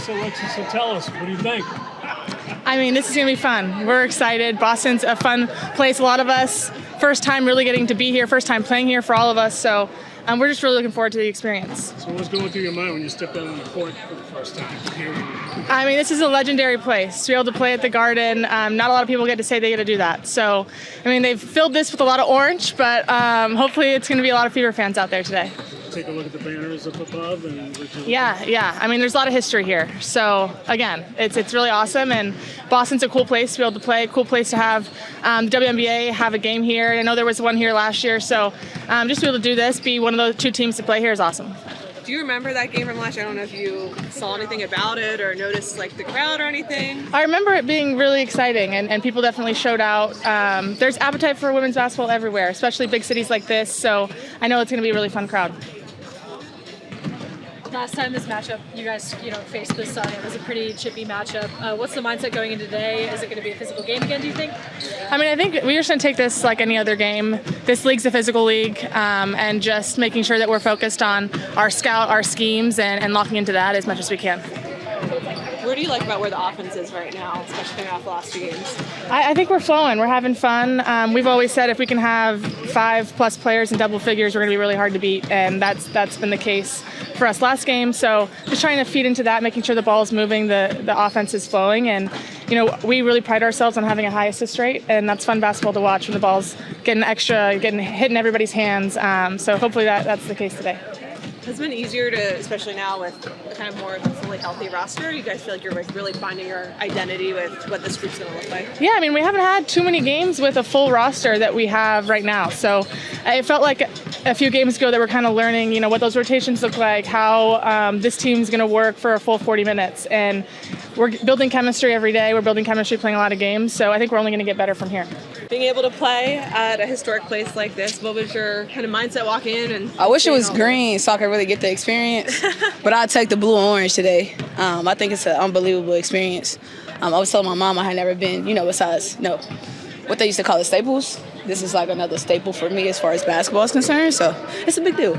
So Lexie, tell us, what do you think? I mean, this is going to be fun. We're excited. Boston's a fun place. A lot of us, first time really getting to be here, first time playing here for all of us. So we're just really looking forward to the experience. So what's going through your mind when you stepped out on the court for the first time here? I mean, this is a legendary place. To be able to play at the Garden, not a lot of people get to say they get to do that. So, I mean, they've filled this with a lot of orange, but hopefully it's going to be a lot of Fever fans out there today. Take a look at the banners up above. Yeah. I mean, there's a lot of history here. So, again, it's really awesome. And Boston's a cool place to be able to play, cool place to have the WNBA have a game here. I know there was one here last year. So, just to be able to do this, be one of those two teams to play here is awesome. Do you remember that game from last year? I don't know if you saw anything about it or noticed like the crowd or anything. I remember it being really exciting, and people definitely showed out. There's appetite for women's basketball everywhere, especially big cities like this. So I know it's going to be a really fun crowd. Last time this matchup, you guys, faced the Sun. It was a pretty chippy matchup. What's the mindset going into today? Is it going to be a physical game again, do you think? I mean, I think we're just going to take this like any other game. This league's a physical league, and just making sure that we're focused on our scout, our schemes, and locking into that as much as we can. What do you like about where the offense is right now, especially coming off the last 2 games? I think we're flowing. We're having fun. We've always said if we can have 5+ players in double figures, we're going to be really hard to beat, and that's been the case for us last game. So just trying to feed into that, making sure the ball is moving, the offense is flowing, and we really pride ourselves on having a high assist rate, and that's fun basketball to watch when the ball's getting hitting everybody's hands. So hopefully that's the case today. It's been easier to, especially now with kind of more of a fully healthy roster. You guys feel like you're really finding your identity with what this group's going to look like? Yeah, I mean, we haven't had too many games with a full roster that we have right now. So it felt like a few games ago that we're kind of learning, what those rotations look like, how this team's going to work for a full 40 minutes. And we're building chemistry every day. We're building chemistry playing a lot of games. So I think we're only going to get better from here. Being able to play at a historic place like this, what was your kind of mindset walking in? I wish it was green so I could really get the experience, but I'd take the blue and orange today. I think it's an unbelievable experience. I was telling my mom I had never been, besides, what they used to call the Staples. This is like another staple for me as far as basketball is concerned, so it's a big deal.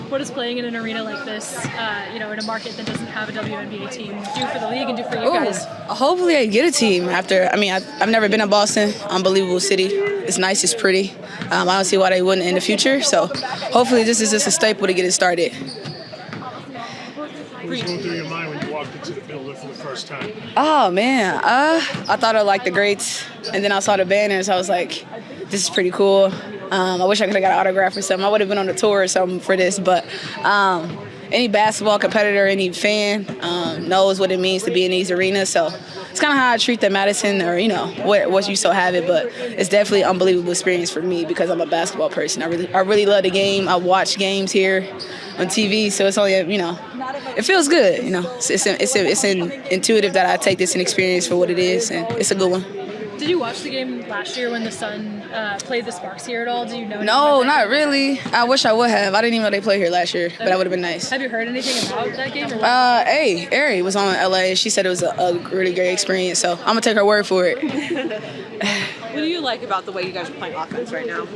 What does playing in an arena like this, in a market that doesn't have a WNBA team, do for the league and do for you guys? Hopefully I get a team after. I've never been to Boston. Unbelievable city. It's nice. It's pretty. I don't see why they wouldn't in the future. So hopefully this is just a staple to get it started. What was going through your mind when you walked into the building for the first time? Oh, man. I thought of, the greats, and then I saw the banners. I was like, this is pretty cool. I wish I could have got an autograph or something. I would have been on a tour or something for this. But any basketball competitor, any fan knows what it means to be in these arenas. So it's kind of how I treat the Madison or, what you so have it. But it's definitely an unbelievable experience for me because I'm a basketball person. I really love the game. I watch games here on TV. So it's only, it feels good. It's intuitive that I take this and experience for what it is. And it's a good one. Did you watch the game last year when the Sun played the Sparks here at all? Do you know anything No, about that not game? really. I wish I would have. I didn't even know they played here last year, but that would have been nice. Have you heard anything about that game? Or what? Ari was on LA. She said it was a really great experience, so I'm going to take her word for it. What do you like about the way you guys are playing offense right now?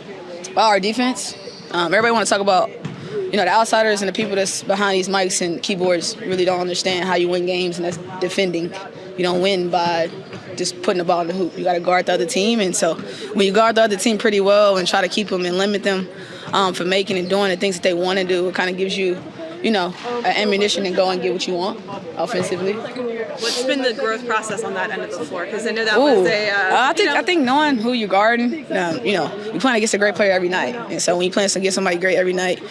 Our defense. Everybody want to talk about, the outsiders and the people that's behind these mics and keyboards really don't understand how you win games, and that's defending. You don't win by just putting the ball in the hoop. You got to guard the other team, and so when you guard the other team pretty well and try to keep them and limit them from making and doing the things that they want to do, it kind of gives you, ammunition and go and get what you want offensively. What's been the growth process on that end of the floor? Because I know that was I think knowing who you're guarding, you playing against a great player every night. And so when you play against somebody great every night,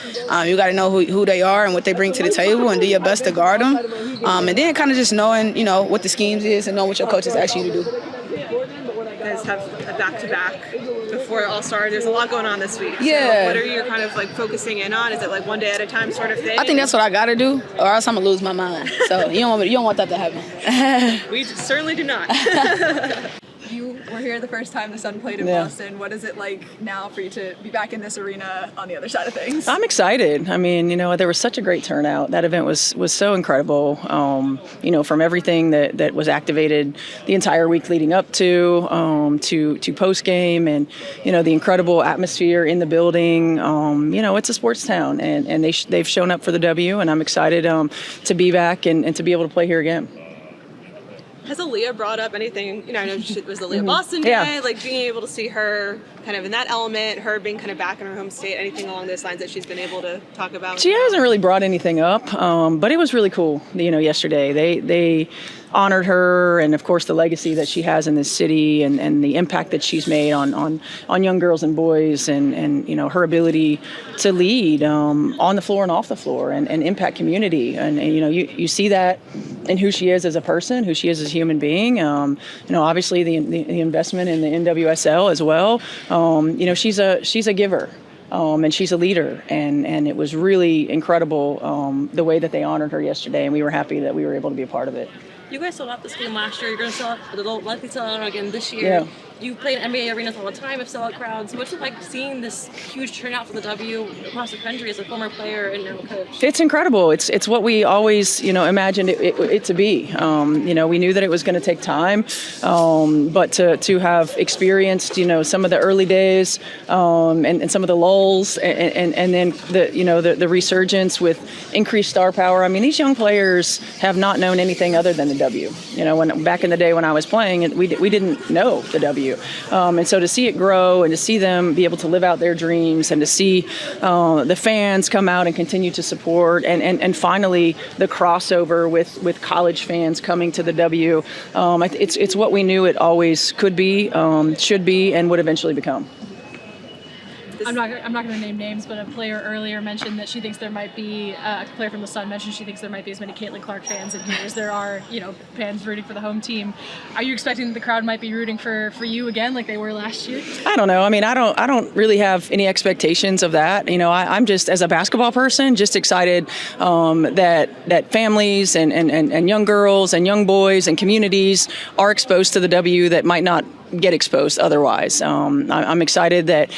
you got to know who they are and what they bring to the table and do your best to guard them. And then kind of just knowing, what the schemes is and knowing what your coaches ask you to do. You guys have a back-to-back before All-Star. There's a lot going on this week. Yeah. So what are you kind of focusing in on? Is it one day at a time sort of thing? I think that's what I got to do, or else I'm going to lose my mind. So you don't want that to happen. We certainly do not. You were here the first time the Sun played in Boston. What is it like now for you to be back in this arena on the other side of things? I'm excited. I mean, there was such a great turnout. That event was so incredible. From everything that was activated the entire week leading up to post game, and the incredible atmosphere in the building. It's a sports town, and they've shown up for the W, and I'm excited to be back and to be able to play here again. Has Aaliyah brought up anything? I know it was the Aaliyah Boston day, like being able to see her kind of in that element, her being kind of back in her home state, anything along those lines that she's been able to talk about? She hasn't really brought anything up, but it was really cool, yesterday. They honored her, and of course the legacy that she has in this city, and the impact that she's made on young girls and boys, and her ability to lead on the floor and off the floor, and impact community, and you see that in who she is as a person, who she is as a human being. Obviously the investment in the NWSL as well. She's a giver. And she's a leader, and it was really incredible the way that they honored her yesterday, and we were happy that we were able to be a part of it. You guys sold out this game last year. You're going to sell out, but they'll likely sell out again this year. Yeah. You play in NBA arenas all the time with sellout crowds. What's it like seeing this huge turnout for the W across the country as a former player and now coach? It's incredible. It's what we always, imagined it to be. We knew that it was going to take time, but to have experienced, some of the early days and some of the lulls, and then the resurgence with increased star power. I mean, these young players have not known anything other than the W. When back in the day when I was playing, we didn't know the W. And so to see it grow and to see them be able to live out their dreams, and to see the fans come out and continue to support, and finally the crossover with college fans coming to the W, it's what we knew it always could be, should be, and would eventually become. I'm not going to name names, but a player earlier mentioned that she thinks there might be a player from the Sun mentioned she thinks there might be as many Caitlin Clark fans in here as there are, fans rooting for the home team. Are you expecting that the crowd might be rooting for you again, like they were last year? I don't know. I mean, I don't really have any expectations of that. I'm just, as a basketball person, just excited that families and young girls and young boys and communities are exposed to the W that might not get exposed otherwise. I'm excited that,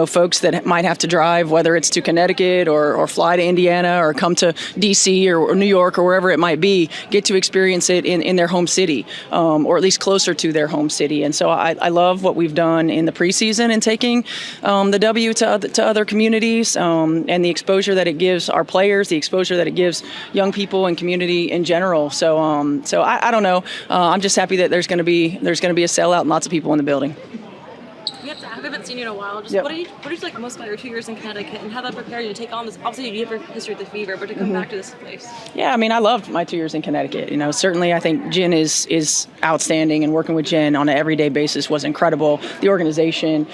folks that might have to drive, whether it's to Connecticut or fly to Indiana or come to DC or New York or wherever it might be, get to experience it in their home city, or at least closer to their home city. And so I love what we've done in the preseason in taking the W to other communities, and the exposure that it gives our players, the exposure that it gives young people and community in general. So I don't know. I'm just happy that there's going to be a sellout and lots of people in the building. I haven't seen you in a while. Just Yep. what did you like most about your 2 years in Connecticut, and how that prepared you to take on this? Obviously, you have your history with the Fever, but to come back to this place. Yeah, I mean, I loved my 2 years in Connecticut. Certainly I think Jen is outstanding, and working with Jen on an everyday basis was incredible. The organization,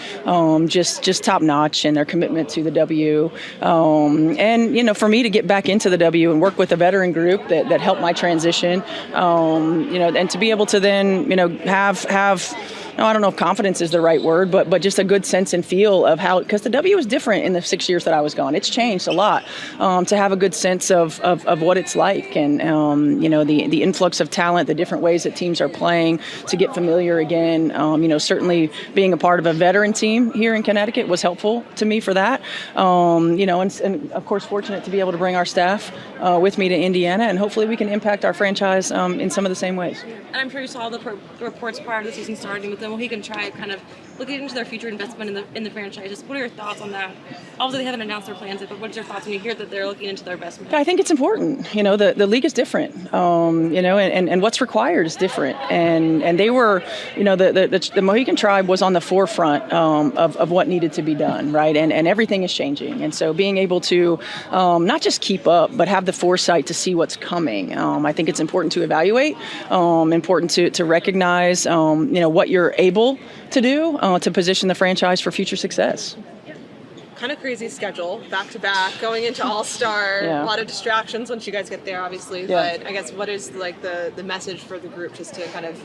just top notch, and their commitment to the W. And for me to get back into the W and work with a veteran group that helped my transition, and to be able to then, have I don't know if confidence is the right word, but just a good sense and feel of how, because the W is different in the 6 years that I was gone. It's changed a lot. To have a good sense of what it's like, and the influx of talent, the different ways that teams are playing, to get familiar again. Certainly being a part of a veteran team here in Connecticut was helpful to me for that. And of course fortunate to be able to bring our staff with me to Indiana, and hopefully we can impact our franchise in some of the same ways. And I'm sure you saw the reports prior to the season starting with them. Well, he can try kind of looking into their future investment in the franchise. Just what are your thoughts on that? Obviously, they haven't announced their plans yet, but what's your thoughts when you hear that they're looking into their investment? I think it's important. The league is different. And what's required is different. And they were, the Mohican Tribe was on the forefront of what needed to be done, right? And everything is changing. And so being able to not just keep up, but have the foresight to see what's coming. I think it's important to evaluate, important to recognize, what you're able to do to position the franchise for future success. Kind of crazy schedule, back to back, going into All-Star. Yeah. A lot of distractions once you guys get there, obviously. Yeah. But I guess what is the message for the group just to kind of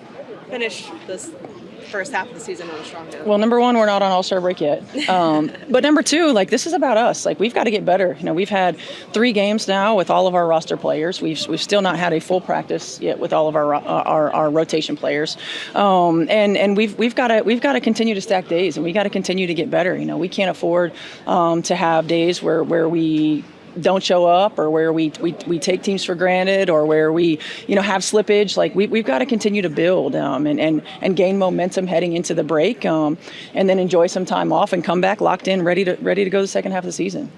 finish this first half of the season on a strong note? Well, number one, we're not on All-Star break yet. But number two, like, this is about us. Like, we've got to get better. You know, we've had 3 games now with all of our roster players. We've still not had a full practice yet with all of our rotation players. And we've got to continue to stack days, and we got to continue to get better. You know, we can't afford to have days where we don't show up, or where we take teams for granted, or where we have slippage. Like, we've got to continue to build and gain momentum heading into the break, and then enjoy some time off and come back locked in, ready to go the second half of the season.